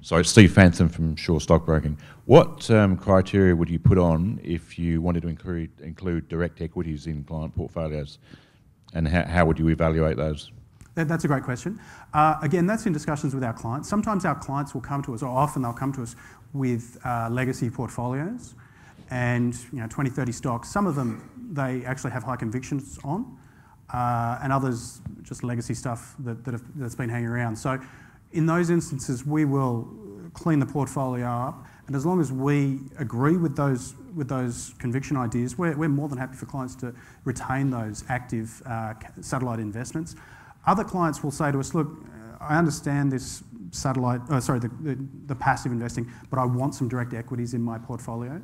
Sorry, Steve Fantham from Shaw Stockbroking. What criteria would you put on if you wanted to include direct equities in client portfolios, and how would you evaluate those? That's a great question. Again, that's in discussions with our clients. Sometimes our clients will come to us, or often they'll come to us with legacy portfolios and 20, 30 stocks. Some of them they actually have high convictions on, and others just legacy stuff that's been hanging around. So in those instances, we will clean the portfolio up, and as long as we agree with those conviction ideas, we're more than happy for clients to retain those active satellite investments. Other clients will say to us, look, I understand this the passive investing, but I want some direct equities in my portfolio.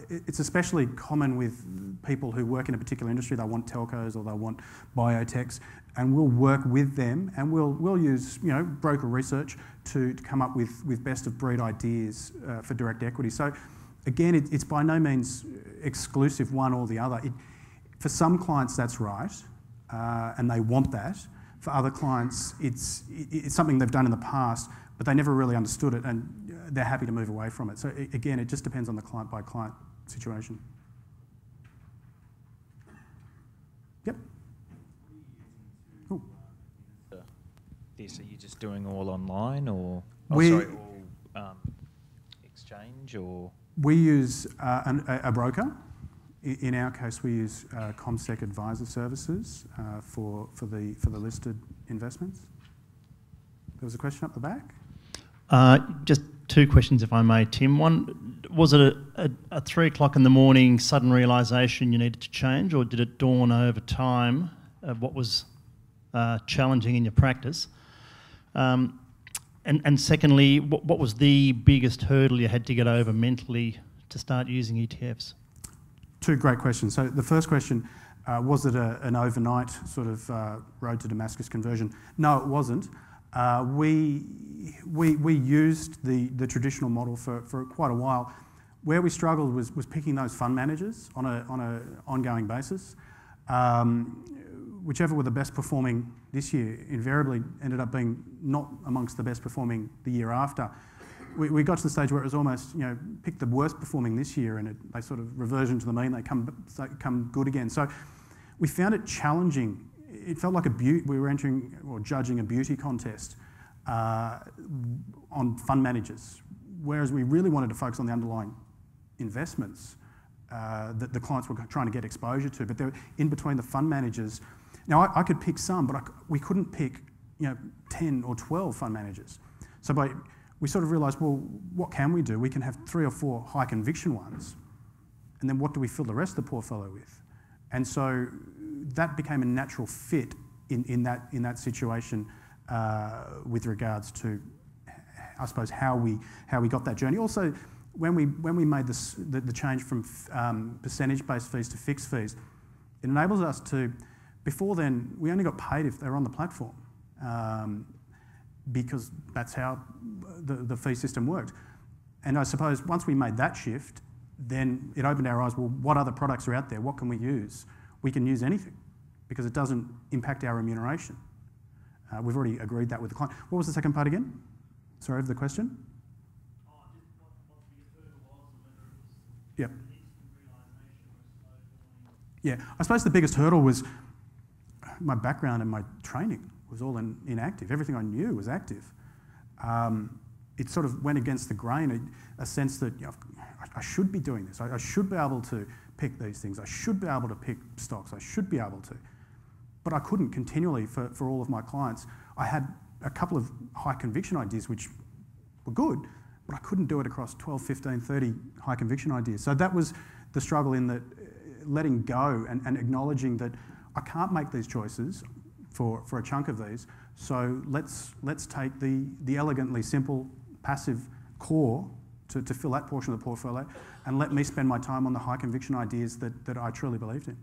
It's especially common with people who work in a particular industry. They want telcos or they want biotechs, and we'll work with them, and we'll use broker research to come up with best of breed ideas for direct equity. So again, it's by no means exclusive one or the other. For some clients, that's right, and they want that. For other clients, it's something they've done in the past, but they never really understood it, and they're happy to move away from it. So again, it just depends on the client-by-client situation. Yep. Cool. This, are you just doing all online, or all exchange, or? We use a broker. In our case, we use CommSec Advisor Services for the listed investments. There was a question up the back. Just two questions, if I may, Tim. One, was it a 3 o'clock in the morning sudden realisation you needed to change, or did it dawn over time what was challenging in your practice? And secondly, what was the biggest hurdle you had to get over mentally to start using ETFs? Two great questions. So the first question, was it an overnight sort of road to Damascus conversion? No, it wasn't. We used the traditional model for quite a while. Where we struggled was picking those fund managers on an ongoing basis. Whichever were the best performing this year invariably ended up being not amongst the best performing the year after. We got to the stage where it was almost, pick the worst performing this year, and they sort of reversion to the mean, they come good again. So we found it challenging. It felt like we were entering or judging a beauty contest on fund managers, whereas we really wanted to focus on the underlying investments that the clients were trying to get exposure to. But they were in between the fund managers. Now, I could pick some, but we couldn't pick 10 or 12 fund managers. So we sort of realised, well, what can we do? We can have 3 or 4 high conviction ones, and then what do we fill the rest of the portfolio with? And so that became a natural fit in that situation with regards to, I suppose, how we got that journey. Also, when we made the change from percentage-based fees to fixed fees, it enables us to. Before then, we only got paid if they were on the platform. Because that's how the fee system worked. And I suppose once we made that shift, then it opened our eyes, well, what other products are out there? What can we use? We can use anything because it doesn't impact our remuneration. We've already agreed that with the client. What was the second part again? Sorry for the question. Yep. Yeah, I suppose the biggest hurdle was my background and my training was all in active. Everything I knew was active. It sort of went against the grain, a sense that I should be doing this. I should be able to pick these things. I should be able to pick stocks. I should be able to. But I couldn't continually for all of my clients. I had a couple of high conviction ideas which were good, but I couldn't do it across 12, 15, 30 high conviction ideas. So that was the struggle in that letting go and acknowledging that I can't make these choices for a chunk of these. So let's take the elegantly simple passive core to fill that portion of the portfolio, and let me spend my time on the high conviction ideas that I truly believed in.